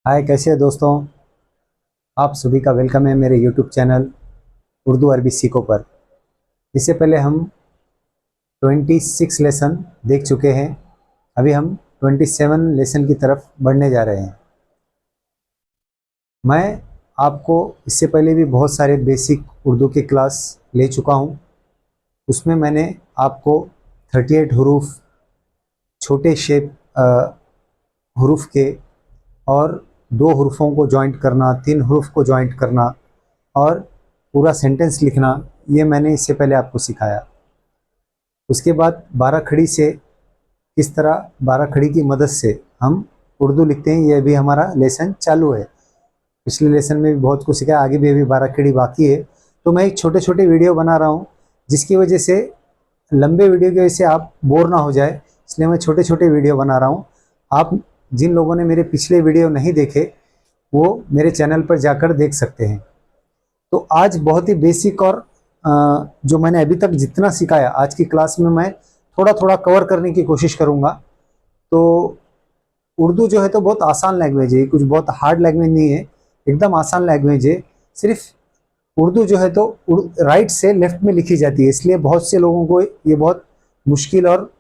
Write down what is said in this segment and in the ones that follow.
हाय, कैसे हैं दोस्तों। आप सभी का वेलकम है मेरे यूट्यूब चैनल उर्दू अरबी सीखो पर। इससे पहले हम 26 लेसन देख चुके हैं। अभी हम 27 लेसन की तरफ बढ़ने जा रहे हैं। मैं आपको इससे पहले भी बहुत सारे बेसिक उर्दू के क्लास ले चुका हूं। उसमें मैंने आपको 38 हरूफ, छोटे शेप हरूफ के, और दो हरूफों को जॉइंट करना, तीन हरूफ को जॉइंट करना और पूरा सेंटेंस लिखना, ये मैंने इससे पहले आपको सिखाया। उसके बाद 12 खड़ी से किस तरह 12 खड़ी की मदद से हम उर्दू लिखते हैं, ये भी हमारा लेसन चालू है। पिछले लेसन में भी बहुत कुछ सिखाया, आगे भी अभी 12 खड़ी बाकी है। तो मैं एक छोटे छोटे वीडियो बना रहा हूँ, जिसकी वजह से लंबे वीडियो की वजह से आप बोर ना हो जाए, इसलिए मैं छोटे छोटे वीडियो बना रहा हूँ। आप जिन लोगों ने मेरे पिछले वीडियो नहीं देखे, वो मेरे चैनल पर जाकर देख सकते हैं। तो आज बहुत ही बेसिक और जो मैंने अभी तक जितना सिखाया आज की क्लास में, मैं थोड़ा थोड़ा कवर करने की कोशिश करूंगा। तो उर्दू जो है तो बहुत आसान लैंग्वेज है, कुछ बहुत हार्ड लैंग्वेज नहीं है, एकदम आसान लैंग्वेज है। सिर्फ उर्दू जो है तो राइट से लेफ्ट में लिखी जाती है, इसलिए बहुत से लोगों को ये बहुत मुश्किल और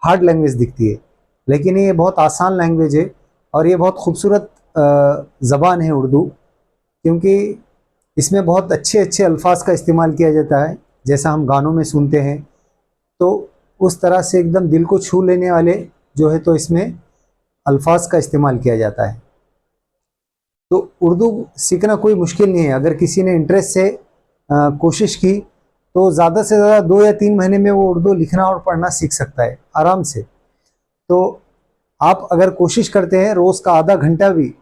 हार्ड लैंग्वेज दिखती है, लेकिन ये बहुत आसान लैंग्वेज है। और ये बहुत खूबसूरत ज़बान है उर्दू, क्योंकि इसमें बहुत अच्छे अच्छे अल्फाज का इस्तेमाल किया जाता है, जैसा हम गानों में सुनते हैं। तो उस तरह से एकदम दिल को छू लेने वाले जो है तो इसमें अल्फाज का इस्तेमाल किया जाता है। तो उर्दू सीखना कोई मुश्किल नहीं है, अगर किसी ने इंटरेस्ट से कोशिश की तो ज़्यादा से ज़्यादा 2 या 3 महीने में वो उर्दू लिखना और पढ़ना सीख सकता है आराम से। तो आप अगर कोशिश करते हैं, रोज़ का आधा घंटा भी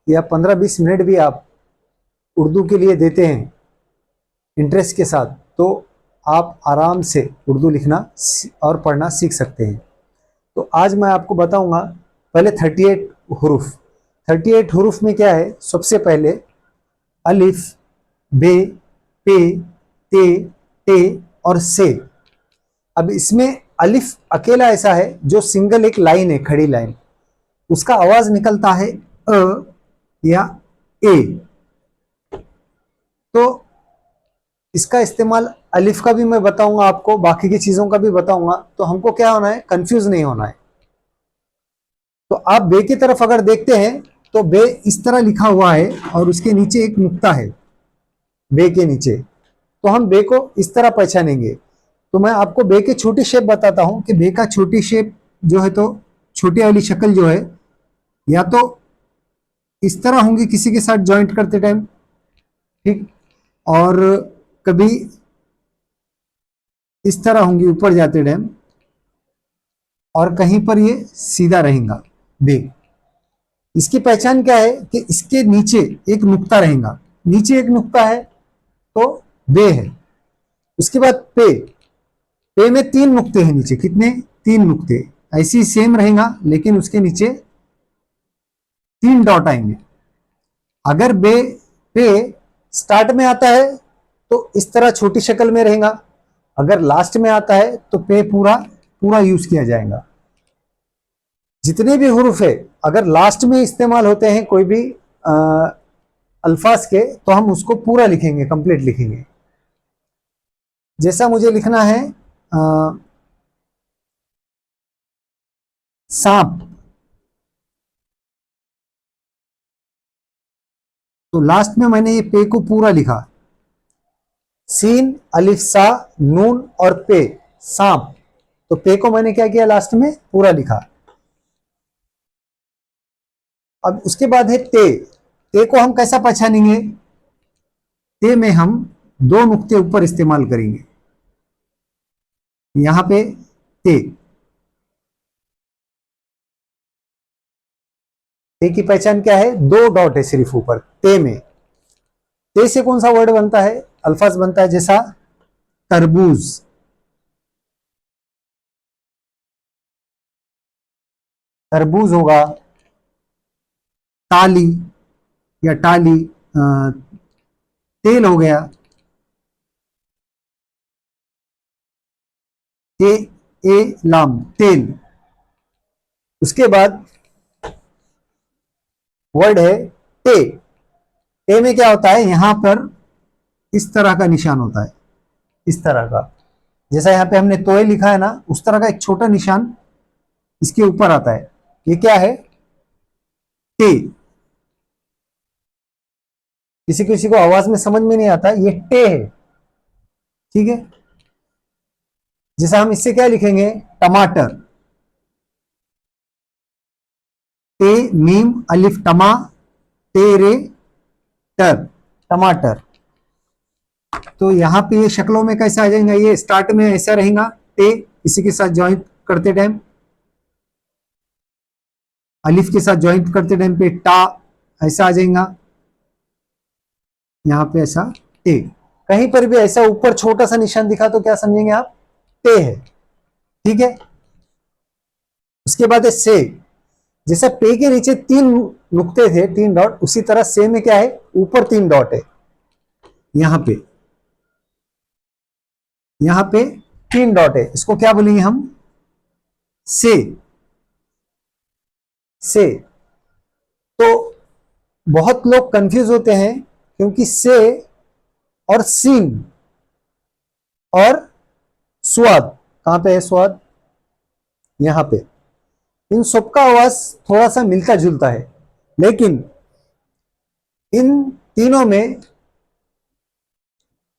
या 15-20 मिनट भी आप उर्दू के लिए देते हैं इंटरेस्ट के साथ, तो आप आराम से उर्दू लिखना और पढ़ना सीख सकते हैं। तो आज मैं आपको बताऊंगा पहले 38 हरूफ। 38 हरूफ में क्या है, सबसे पहले अलिफ, बे, पे, ते, टे और से। अब इसमें अलिफ अकेला ऐसा है जो सिंगल एक लाइन है, खड़ी लाइन, उसका आवाज निकलता है अ या ए। तो इसका इस्तेमाल अलिफ का भी मैं बताऊंगा आपको, बाकी की चीजों का भी बताऊंगा। तो हमको क्या होना है, कंफ्यूज नहीं होना है। तो आप बे की तरफ अगर देखते हैं तो बे इस तरह लिखा हुआ है और उसके नीचे एक नुक्ता है, बे के नीचे। तो हम बे को इस तरह पहचानेंगे। तो मैं आपको बे के छोटी शेप बताता हूं कि बे का छोटी शेप जो है तो छोटी वाली शक्ल जो है, या तो इस तरह होंगी किसी के साथ ज्वाइंट करते टाइम, ठीक, और कभी इस तरह होंगी ऊपर जाते टाइम, और कहीं पर ये सीधा रहेगा बे। इसकी पहचान क्या है कि इसके नीचे एक नुक्ता रहेगा, नीचे एक नुक्ता है तो बे है। उसके बाद पे, पे में 3 नुक्ते हैं नीचे, कितने, 3 नुक्ते। ऐसी सेम रहेगा लेकिन उसके नीचे 3 डॉट आएंगे। अगर बे, पे स्टार्ट में आता है तो इस तरह छोटी शक्ल में रहेगा, अगर लास्ट में आता है तो पे पूरा पूरा यूज किया जाएगा। जितने भी हुरूफ है अगर लास्ट में इस्तेमाल होते हैं कोई भी अल्फाज के, तो हम उसको पूरा लिखेंगे, कंप्लीट लिखेंगे। जैसा मुझे लिखना है सांप, तो लास्ट में मैंने ये पे को पूरा लिखा, सीन अलिफ सा नून और पे, सांप। तो पे को मैंने क्या किया, लास्ट में पूरा लिखा। अब उसके बाद है ते। ते को हम कैसा पहचानेंगे, ते में हम 2 नुक्ते ऊपर इस्तेमाल करेंगे, यहां पे ते। ते की पहचान क्या है, 2 डॉट है सिर्फ ऊपर ते में। ते से कौन सा वर्ड बनता है, अल्फाज बनता है, जैसा तरबूज, तरबूज होगा। ताली या टाली, तेल हो गया, ते, ए लाम, तेल। उसके बाद वर्ड है टे। टे में क्या होता है, यहां पर इस तरह का निशान होता है, इस तरह का, जैसा यहाँ पे हमने तोय लिखा है ना, उस तरह का एक छोटा निशान इसके ऊपर आता है। ये क्या है, टे। किसी किसी को आवाज में समझ में नहीं आता, ये टे है, ठीक है। जैसा हम इससे क्या लिखेंगे, टमाटर, टे मीम अलिफ टमा टेरे टर, टमाटर। तो यहां पे ये शक्लों में कैसा आ जाएगा, ये स्टार्ट में ऐसा रहेगा टे, इसी के साथ ज्वाइंट करते टाइम, अलिफ के साथ ज्वाइंट करते टाइम पे टा ऐसा आ जाएगा, यहां पे ऐसा टे। कहीं पर भी ऐसा ऊपर छोटा सा निशान दिखा तो क्या समझेंगे आप, टे है, ठीक है। उसके बाद है से। जैसे पे के नीचे 3 नुक्ते थे, 3 डॉट, उसी तरह से में क्या है, ऊपर 3 डॉट है, यहां पे 3 डॉट है, इसको क्या बोलेंगे हम, से। से। तो बहुत लोग कंफ्यूज होते हैं, क्योंकि से और सीन और स्वाद, कहां पे है स्वाद, यहां पे, इन सबका आवाज थोड़ा सा मिलता जुलता है, लेकिन इन तीनों में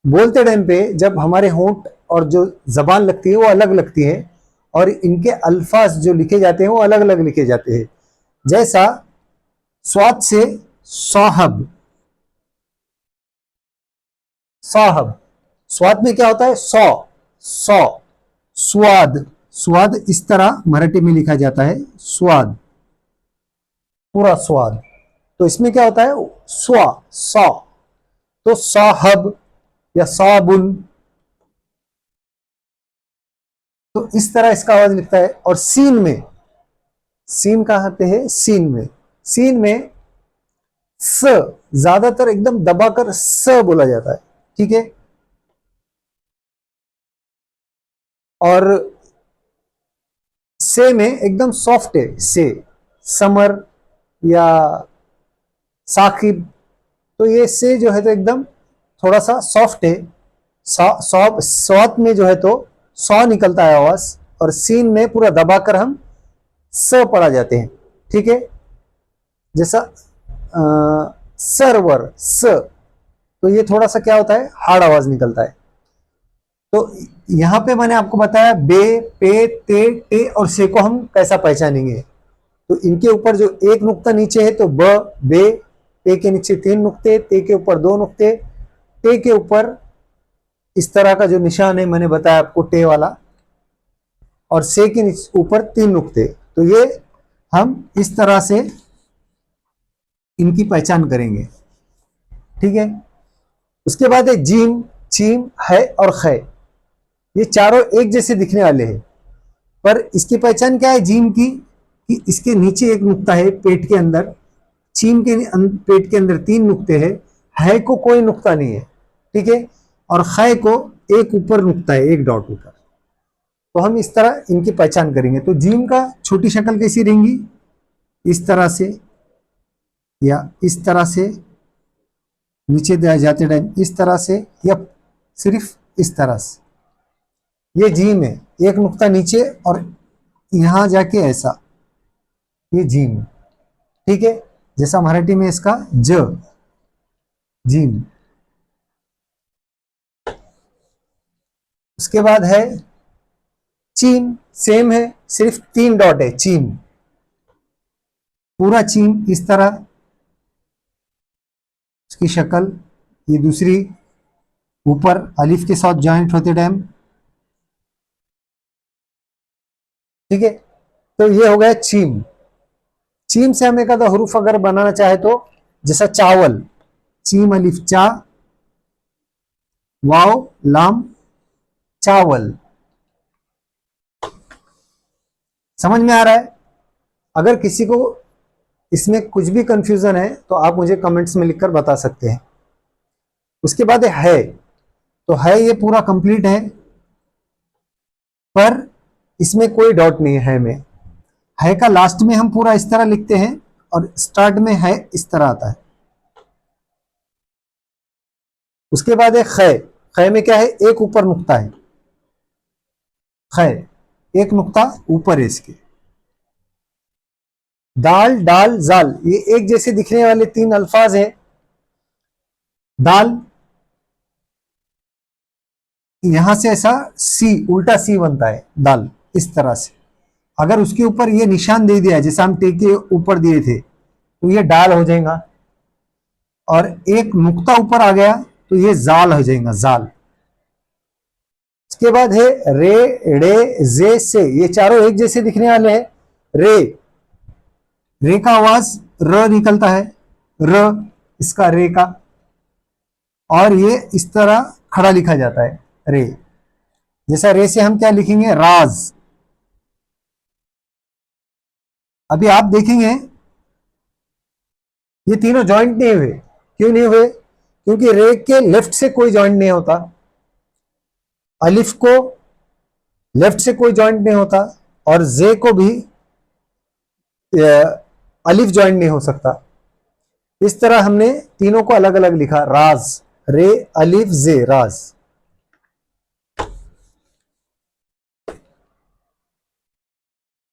बोलते टाइम पे जब हमारे होंठ और जो जबान लगती है वो अलग लगती है, और इनके अल्फाज जो लिखे जाते हैं वो अलग अलग लिखे जाते हैं। जैसा स्वाद से साहब, साहब, स्वाद में क्या होता है, सौ, सौ। स्वाद, स्वाद इस तरह मराठी में लिखा जाता है, स्वाद, पूरा स्वाद। तो इसमें क्या होता है, स्वा, सौ। तो साहब या साबुन, तो इस तरह इसका आवाज लिखता है। और सीन में, सीन कहां पे है, सीन में, सीन में स ज्यादातर एकदम दबाकर स बोला जाता है, ठीक है। और से में एकदम सॉफ्ट है, से, समर या साकिब, तो ये से जो है तो एकदम थोड़ा सा सॉफ्ट है। सौत में जो है तो सौ निकलता है आवाज, और सीन में पूरा दबाकर हम स पढ़ा जाते हैं, ठीक है। जैसा सर्वर, स, तो ये थोड़ा सा क्या होता है, हार्ड आवाज निकलता है। तो यहां पे मैंने आपको बताया बे, पे, ते, टे और से को हम कैसा पहचानेंगे। तो इनके ऊपर जो एक नुक्ता नीचे है तो ब, बे, पे के नीचे 3 नुक्ते, ते के ऊपर 2 नुक्ते, टे के ऊपर इस तरह का जो निशान है मैंने बताया आपको टे वाला, और से के ऊपर 3 नुक्ते। तो ये हम इस तरह से इनकी पहचान करेंगे, ठीक है। उसके बाद है जीम, चीम, है और खे। ये चारों एक जैसे दिखने वाले हैं, पर इसकी पहचान क्या है जीम की, कि इसके नीचे एक नुक्ता है पेट के अंदर, चीम के पेट के अंदर 3 नुक्ते हैं, है को कोई नुक्ता नहीं है, ठीक है। और खे को एक ऊपर नुक्ता है, एक डॉट ऊपर। तो हम इस तरह इनकी पहचान करेंगे। तो जीम का छोटी शक्ल कैसी रहेंगी, इस तरह से या इस तरह से, नीचे जाते टाइम इस तरह से, या सिर्फ इस तरह से, ये जीम है, एक नुक्ता नीचे और यहां जाके ऐसा, ये जीम, ठीक है। जैसा मराठी में इसका ज, जीम। उसके बाद है चीम, सेम है, सिर्फ 3 डॉट है, चीम, पूरा चीम इस तरह उसकी शक्ल। ये दूसरी ऊपर अलिफ के साथ ज्वाइंट होते टाइम, ठीक है। तो ये हो गया चीम। चीम से हम एक आधा हरूफ अगर बनाना चाहे तो, जैसा चावल, चीम अलिफ चा, वाव लाम, चावल। समझ में आ रहा है। अगर किसी को इसमें कुछ भी कंफ्यूजन है तो आप मुझे कमेंट्स में लिखकर बता सकते हैं। उसके बाद है, तो है ये पूरा कंप्लीट है, पर इसमें कोई डॉट नहीं है में। है का लास्ट में हम पूरा इस तरह लिखते हैं, और स्टार्ट में है इस तरह आता है। उसके बाद है ख। ख में क्या है, एक ऊपर नुक्ता है, ख एक नुक्ता ऊपर है इसके। दाल, डाल, जाल, ये एक जैसे दिखने वाले तीन अल्फाज हैं। दाल, यहां से ऐसा सी, उल्टा सी बनता है दाल, इस तरह से। अगर उसके ऊपर ये निशान दे दिया जैसे हम टे के ऊपर दिए थे तो ये डाल हो जाएगा, और एक नुक्ता ऊपर आ गया तो ये जाल हो जाएगा, जाल। इसके बाद है रे, रे, जे, से, ये चारों एक जैसे दिखने वाले हैं। रे, रे का आवाज र निकलता है, र, इसका रे का, और ये इस तरह खड़ा लिखा जाता है रे। जैसा रे से हम क्या लिखेंगे, राज। अभी आप देखेंगे ये तीनों ज्वाइंट नहीं हुए। क्यों नहीं हुए? क्योंकि रे के लेफ्ट से कोई ज्वाइंट नहीं होता, अलिफ को लेफ्ट से कोई ज्वाइंट नहीं होता, और जे को भी अलिफ ज्वाइंट नहीं हो सकता। इस तरह हमने तीनों को अलग अलग लिखा, राज, रे, अलिफ, जे, राज।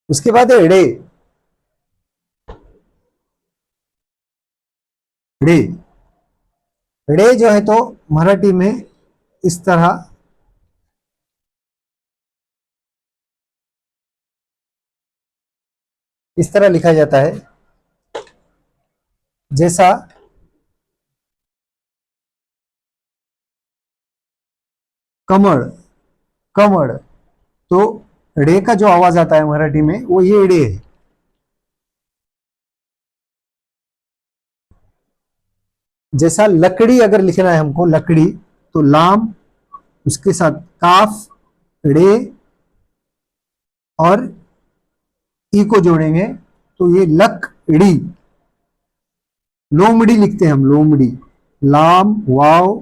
उसके बाद है ड़े। ड़े, ड़े जो है तो मराठी में इस तरह लिखा जाता है, जैसा कमल, कमल। तो ड़े का जो आवाज आता है मराठी में वो ये ड़े है। जैसा लकड़ी अगर लिखना है हमको, लकड़ी, तो लाम, उसके साथ काफ, ड़े और ई को जोड़ेंगे तो ये लकड़ी। लोमड़ी लिखते हैं हम, लोमड़ी, लाम, वाव,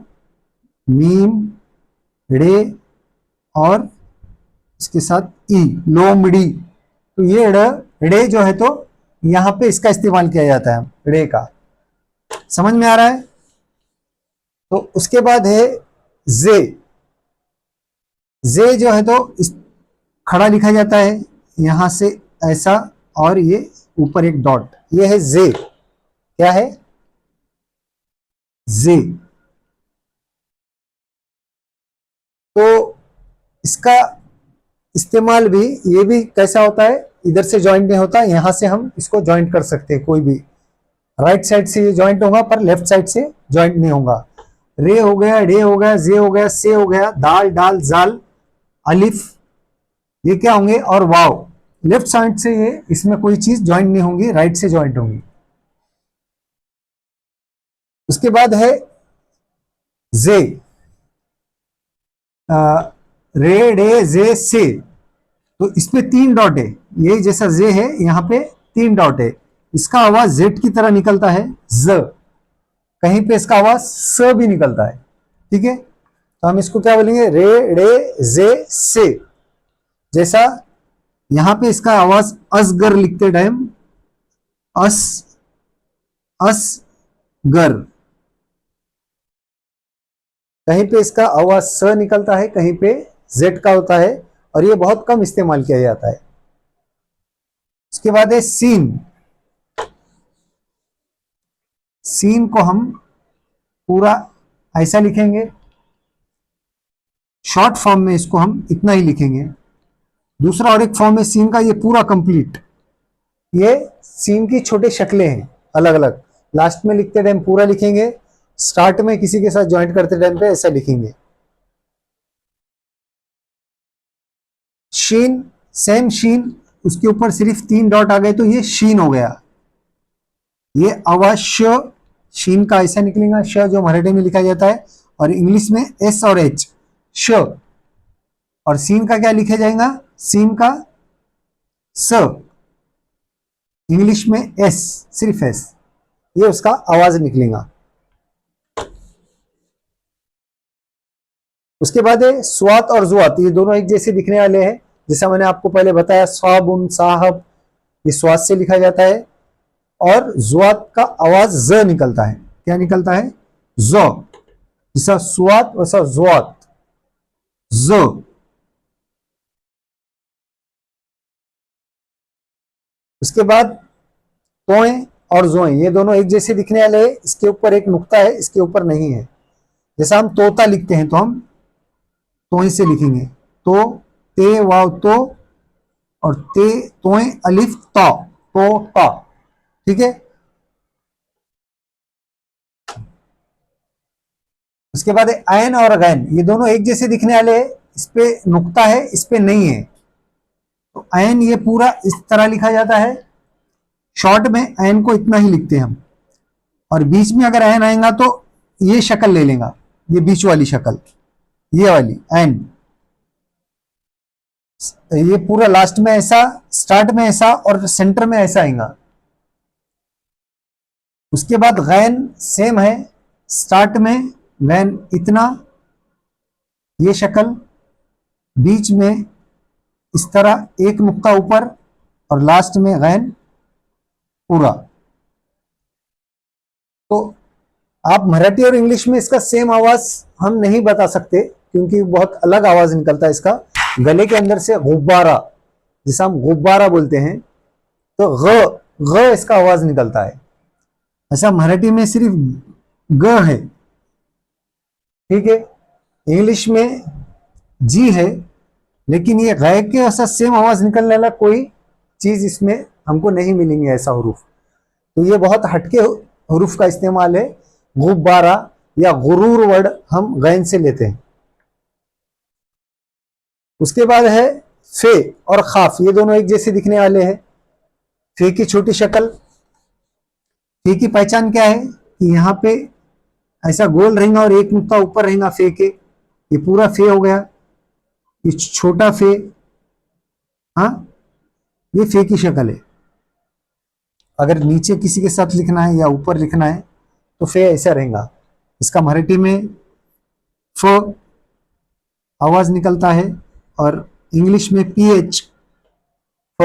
मीम, ड़े और इसके साथ ई, लोमड़ी। तो ये ड़े जो है तो यहां पे इसका इस्तेमाल किया जाता है, ड़े का। समझ में आ रहा है? तो उसके बाद है जे। जे जो है तो इस खड़ा लिखा जाता है यहां से ऐसा, और ये ऊपर एक डॉट, ये है जे। क्या है? जे। तो इसका इस्तेमाल भी, ये भी कैसा होता है, इधर से ज्वाइंट नहीं होता, यहां से हम इसको ज्वाइंट कर सकते हैं। कोई भी राइट साइड से ये ज्वाइंट होगा पर लेफ्ट साइड से ज्वाइंट नहीं होगा। रे हो गया, डे हो गया, जे हो गया, से हो गया, दाल, डाल, जाल, अलिफ, ये क्या होंगे, और वाव। लेफ्ट साइड से ये, इसमें कोई चीज ज्वाइंट नहीं होंगी, राइट से ज्वाइंट होंगी। उसके बाद है जे। रे, डे, जे, से, तो इसमें तीन डॉट है, ये जैसा जे है यहां पे तीन डॉट है। इसका आवाज जेड की तरह निकलता है, ज। कहीं पे इसका आवाज स भी निकलता है। ठीक है, तो हम इसको क्या बोलेंगे, रे, डे, जे, से। जैसा यहां पे इसका आवाज असगर लिखते टाइम, अस, अस, गर। कहीं पे इसका आवाज स निकलता है, कहीं पे जेड का होता है, और ये बहुत कम इस्तेमाल किया जाता है। उसके बाद है सीन। सीन को हम पूरा ऐसा लिखेंगे, शॉर्ट फॉर्म में इसको हम इतना ही लिखेंगे। दूसरा और एक फॉर्म है सीन का, ये पूरा कंप्लीट। ये सीन की छोटे शक्लें हैं अलग अलग। लास्ट में लिखते टाइम पूरा लिखेंगे, स्टार्ट में किसी के साथ ज्वाइंट करते टाइम पे ऐसा लिखेंगे। शीन, सेम शीन, उसके ऊपर सिर्फ तीन डॉट आ गए तो ये शीन हो गया। ये आवाज श, शीन का ऐसा निकलेगा, श जो मराठी में लिखा जाता है, और इंग्लिश में एस और एच, श। और सीन का क्या लिखा जाएगा, सीन का स, इंग्लिश में एस, सिर्फ एस, ये उसका आवाज निकलेगा। उसके बाद है स्वात और जुआत, ये दोनों एक जैसे दिखने वाले हैं। जैसा मैंने आपको पहले बताया, स्वाबुन, साहब, ये स्वात से लिखा जाता है। और जुआत का आवाज ज निकलता है। क्या निकलता है? ज। जैसा सुआत वैसा जुआत, ज। उसके बाद तोए और जोए, ये दोनों एक जैसे दिखने वाले हैं। इसके ऊपर एक नुक्ता है, इसके ऊपर नहीं है। जैसा हम तोता लिखते हैं तो हम तोए से लिखेंगे, तो ते वाव तो, और ते तोए अलिफ ता, तो ता। ठीक है। उसके बाद ऐन और गैन, ये दोनों एक जैसे दिखने वाले हैं। इस पे नुक्ता है, इस पे नहीं है। तो ऐन ये पूरा इस तरह लिखा जाता है। शॉर्ट में ऐन को इतना ही लिखते हैं हम, और बीच में अगर ऐन आएगा तो ये शक्ल ले लेगा, ये बीच वाली शक्ल, ये वाली ऐन। ये पूरा लास्ट में ऐसा, स्टार्ट में ऐसा, और सेंटर में ऐसा आएगा। उसके बाद गैन सेम है, स्टार्ट में गैन इतना, ये शक्ल, बीच में इस तरह एक नुक्ता ऊपर, और लास्ट में गैन पूरा। तो आप मराठी और इंग्लिश में इसका सेम आवाज हम नहीं बता सकते, क्योंकि बहुत अलग आवाज निकलता है इसका। गले के अंदर से गुब्बारा, जिसे हम गुब्बारा बोलते हैं, तो ग इसका आवाज निकलता है। ऐसा मराठी में सिर्फ ग है। ठीक है। इंग्लिश में जी है, लेकिन ये गै के ऐसा सेम आवाज निकलने वाला कोई चीज इसमें हमको नहीं मिलेंगे, ऐसा हरूफ। तो ये बहुत हटके हरूफ का इस्तेमाल है। गुब्बारा या गुरूर वर्ड हम गैन से लेते हैं। उसके बाद है फे और खाफ, ये दोनों एक जैसे दिखने वाले हैं। फे की छोटी शक्ल, फे की पहचान क्या है कि यहाँ पे ऐसा गोल रहेगा और एक नुक्ता ऊपर रहेगा फे के, ये पूरा फे हो गया। ये छोटा फे, हाँ, ये फे की शक्ल है। अगर नीचे किसी के साथ लिखना है या ऊपर लिखना है तो फे ऐसा रहेगा। इसका मराठी में फ आवाज निकलता है, और इंग्लिश में पीएच, फ।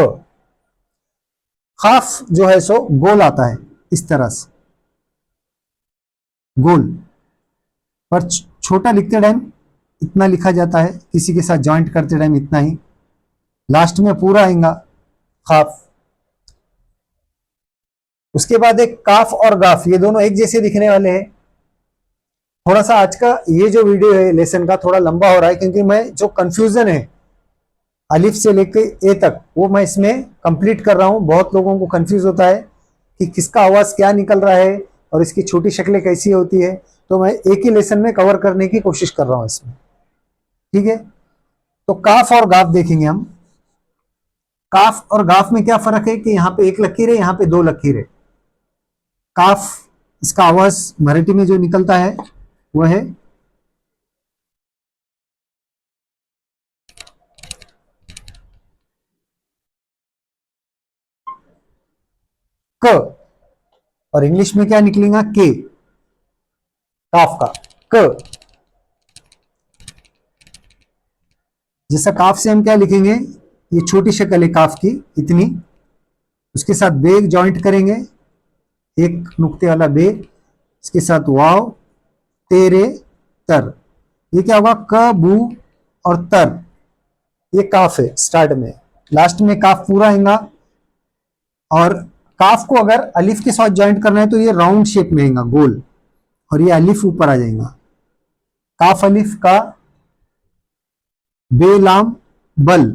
खाफ जो है सो गोल आता है, इस तरह से गोल, पर छोटा लिखते टाइम इतना लिखा जाता है, किसी के साथ जॉइंट करते टाइम इतना ही, लास्ट में पूरा आएगा खाफ। उसके बाद एक काफ और गाफ, ये दोनों एक जैसे दिखने वाले हैं। थोड़ा सा आज का ये जो वीडियो है लेसन का थोड़ा लंबा हो रहा है, क्योंकि मैं जो कंफ्यूजन है अलिफ से लेके ए तक वो मैं इसमें कंप्लीट कर रहा हूं। बहुत लोगों को कंफ्यूज होता है कि किसका आवाज क्या निकल रहा है और इसकी छोटी शक्लें कैसी होती है, तो मैं एक ही लेसन में कवर करने की कोशिश कर रहा हूं इसमें। ठीक है। तो काफ और गाफ देखेंगे हम। काफ और गाफ में क्या फर्क है कि यहाँ पे एक लकीर है, यहाँ पे दो लकीर है। काफ, इसका आवाज मराठी में जो निकलता है वह है क, और इंग्लिश में क्या निकलेगा? के, काफ का क। जैसा काफ से हम क्या लिखेंगे, ये छोटी शक्ल है काफ की इतनी, उसके साथ बेग जॉइंट करेंगे, एक नुक्ते वाला बेग, इसके साथ वाव, तेरे, तर। ये क्या होगा? क, बू और तर, ये काफ है स्टार्ट में। लास्ट में काफ पूरा आएगा। और काफ को अगर अलिफ के साथ ज्वाइंट करना है तो ये राउंड शेप में आएगा, गोल, और ये अलिफ ऊपर आ जाएगा। काफ अलिफ का, बेलाम बल,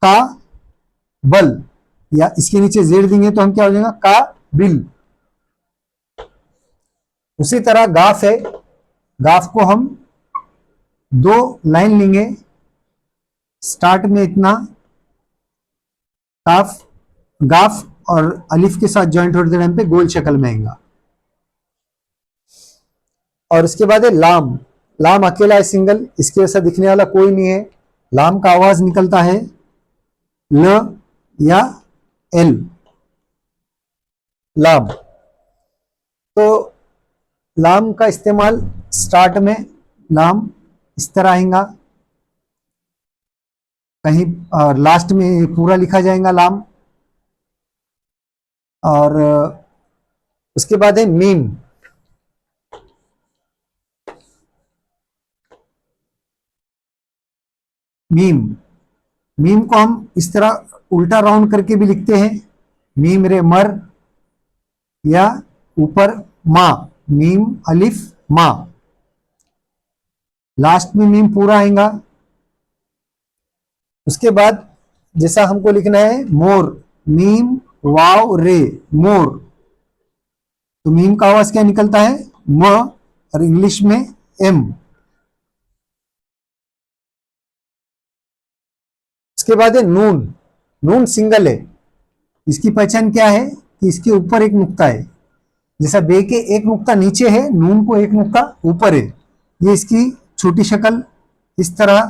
का बल, या इसके नीचे जेड देंगे तो हम क्या हो जाएगा? का बिल। उसी तरह गाफ है, गाफ को हम दो लाइन लेंगे, स्टार्ट में इतना काफ, गाफ और अलिफ के साथ ज्वाइंट होते टाइम पे गोल शक्ल में आएगा। और उसके बाद है लाम। लाम अकेला है, सिंगल, इसके जैसा दिखने वाला कोई नहीं है। लाम का आवाज निकलता है ल या एल, लाम। तो लाम का इस्तेमाल स्टार्ट में, लाम इस तरह आएगा, कहीं लास्ट में पूरा लिखा जाएगा लाम। और उसके बाद है मीम। मीम मीम को हम इस तरह उल्टा राउंड करके भी लिखते हैं, मीम रे मर, या ऊपर माँ, मीम अलिफ माँ, लास्ट में मीम पूरा आएगा। उसके बाद जैसा हमको लिखना है मोर, मीम वाव रे, मोर, तो मीम का आवाज क्या निकलता है, म, और इंग्लिश में एम। उसके बाद है नून। नून सिंगल है, इसकी पहचान क्या है कि इसके ऊपर एक नुक्ता है, जैसा बे के एक नुक्ता नीचे है, नून को एक नुक्ता ऊपर है। ये इसकी छोटी शक्ल इस तरह,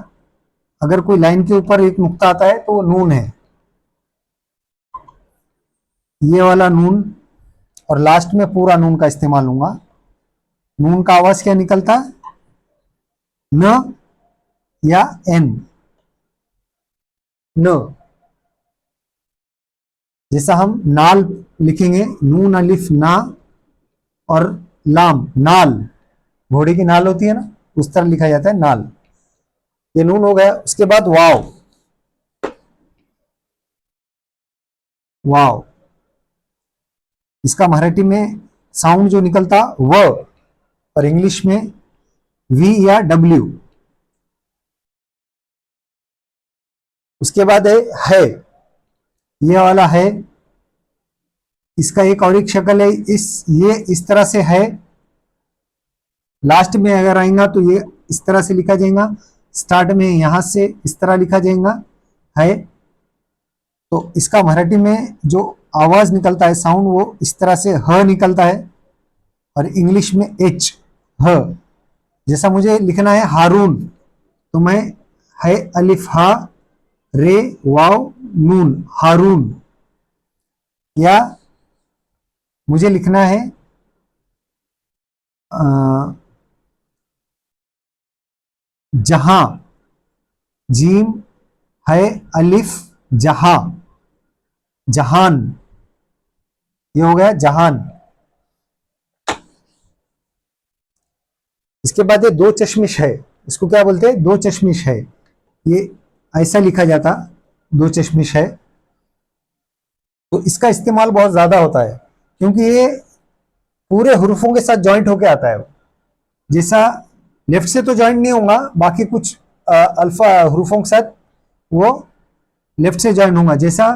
अगर कोई लाइन के ऊपर एक नुक्ता आता है तो वो नून है, ये वाला नून। और लास्ट में पूरा नून का इस्तेमाल लूंगा। नून का आवाज क्या निकलता, न या एन, न। जैसा हम नाल लिखेंगे, नून अलिफ ना, और लाम नाल, घोड़े की नाल होती है ना, उस तरह लिखा जाता है नाल। ये नून हो गया। उसके बाद वाव। वाव, इसका मराठी में साउंड जो निकलता व, और इंग्लिश में वी या डब्ल्यू। उसके बाद है, ये वाला है, इसका एक और एक शक्ल है, ये इस तरह से है, लास्ट में अगर आएगा तो ये इस तरह से लिखा जाएगा, स्टार्ट में यहां से इस तरह लिखा जाएगा है। तो इसका मराठी में जो आवाज निकलता है साउंड, वो इस तरह से ह निकलता है, और इंग्लिश में एच, ह। जैसा मुझे लिखना है हारून, तो मैं है अलिफ हा रे वाव नून, हारून। या मुझे लिखना है जहां, जीम है अलिफ जहां, जहान, ये हो गया जहान। इसके बाद ये दो चश्मिश है, इसको क्या बोलते हैं, दो चश्मिश है, ये ऐसा लिखा जाता, दो चश्मिश है। तो इसका इस्तेमाल बहुत ज्यादा होता है, क्योंकि ये पूरे हुरूफों के साथ ज्वाइंट होके आता है। जैसा लेफ्ट से तो ज्वाइंट नहीं होगा, बाकी कुछ अल्फा हुरूफों के साथ वो लेफ्ट से ज्वाइंट होगा। जैसा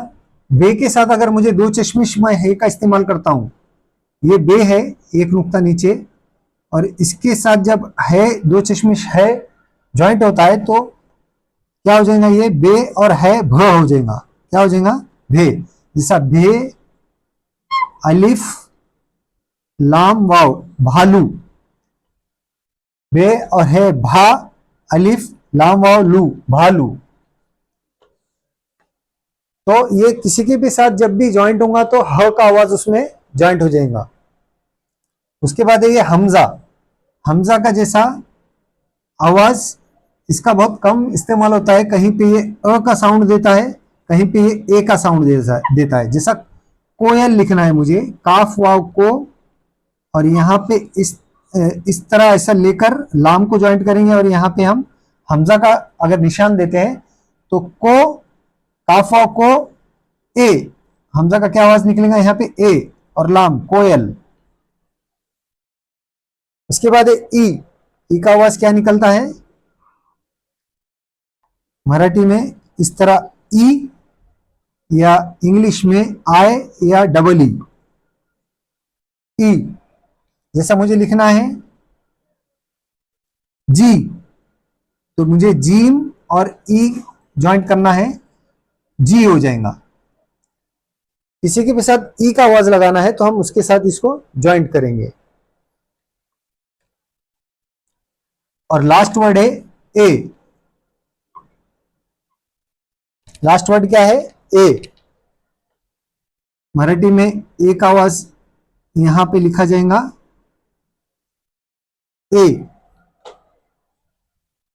बे के साथ अगर मुझे दो चश्मिश में है का इस्तेमाल करता हूं, ये बे है एक नुक्ता नीचे, और इसके साथ जब है दो चश्मिश है ज्वाइंट होता है, तो क्या हो जाएगा, ये बे और है भ हो जाएगा। क्या हो जाएगा, भे। जैसा भे अलिफ लाम वाव, भालू, बे और है भा अलिफ लाम वाव लू, भालू। तो ये किसी के भी साथ जब भी ज्वाइंट होगा तो ह का आवाज उसमें ज्वाइंट हो जाएगा। उसके बाद है ये हमजा। हमजा का जैसा आवाज इसका बहुत कम इस्तेमाल होता है, कहीं पे ये अ का साउंड देता है, कहीं पे ये ए का साउंड देता है। जैसा कोयल लिखना है मुझे, काफ वाव को, और यहाँ पे इस तरह ऐसा लेकर लाम को ज्वाइंट करेंगे, और यहाँ पे हम हमजा का अगर निशान देते हैं तो को, काफ वाव को, ए, हमजा का क्या आवाज निकलेगा यहाँ पे, ए, और लाम कोयल। उसके बाद ई का आवाज क्या निकलता है मराठी में, इस तरह ई, या इंग्लिश में आई या डबल ई, ई। जैसा मुझे लिखना है जी, तो मुझे जीम और ई ज्वाइंट करना है, जी हो जाएगा। किसी के भी साथ ई का आवाज लगाना है तो हम उसके साथ इसको ज्वाइंट करेंगे। और लास्ट वर्ड है ए। लास्ट वर्ड क्या है, ए। मराठी में ए का आवाज यहां पे लिखा जाएगा ए,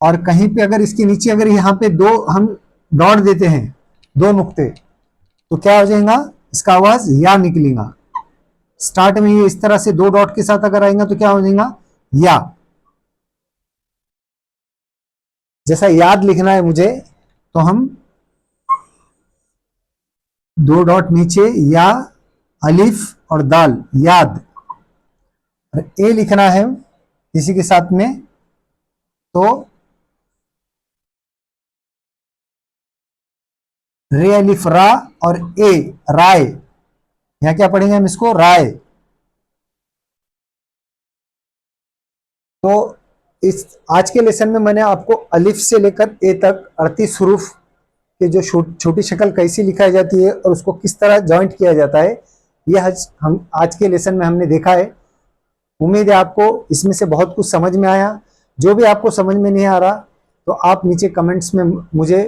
और कहीं पे अगर इसके नीचे अगर यहां पे दो हम डॉट देते हैं, दो नुक्ते, तो क्या हो जाएगा, इसका आवाज या निकलेगा। स्टार्ट में ये इस तरह से 2 डॉट के साथ अगर आएगा तो क्या हो जाएगा, या। जैसा याद लिखना है मुझे, तो हम 2 डॉट नीचे या, अलिफ और दाल, याद। और ए लिखना है इसी के साथ में, तो रे अलिफ रा और ए, राय। यहां क्या पढ़ेंगे हम इसको, राय। तो इस आज के लेसन में मैंने आपको अलिफ से लेकर ए तक 38 हरूफ के जो छोटी शक्ल कैसी लिखाई जाती है और उसको किस तरह जॉइंट किया जाता है, यह हम आज के लेसन में हमने देखा है। उम्मीद है आपको इसमें से बहुत कुछ समझ में आया। जो भी आपको समझ में नहीं आ रहा तो आप नीचे कमेंट्स में मुझे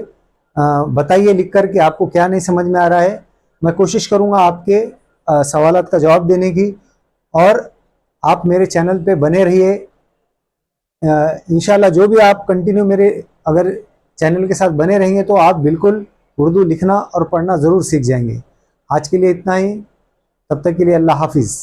बताइए लिख कर कि आपको क्या नहीं समझ में आ रहा है। मैं कोशिश करूंगा आपके सवालात का जवाब देने की, और आप मेरे चैनल पे बने रहिए। इंशाल्लाह जो भी आप कंटिन्यू मेरे अगर चैनल के साथ बने रहेंगे तो आप बिल्कुल उर्दू लिखना और पढ़ना ज़रूर सीख जाएंगे। आज के लिए इतना ही, तब तक के लिए अल्लाह हाफिज़।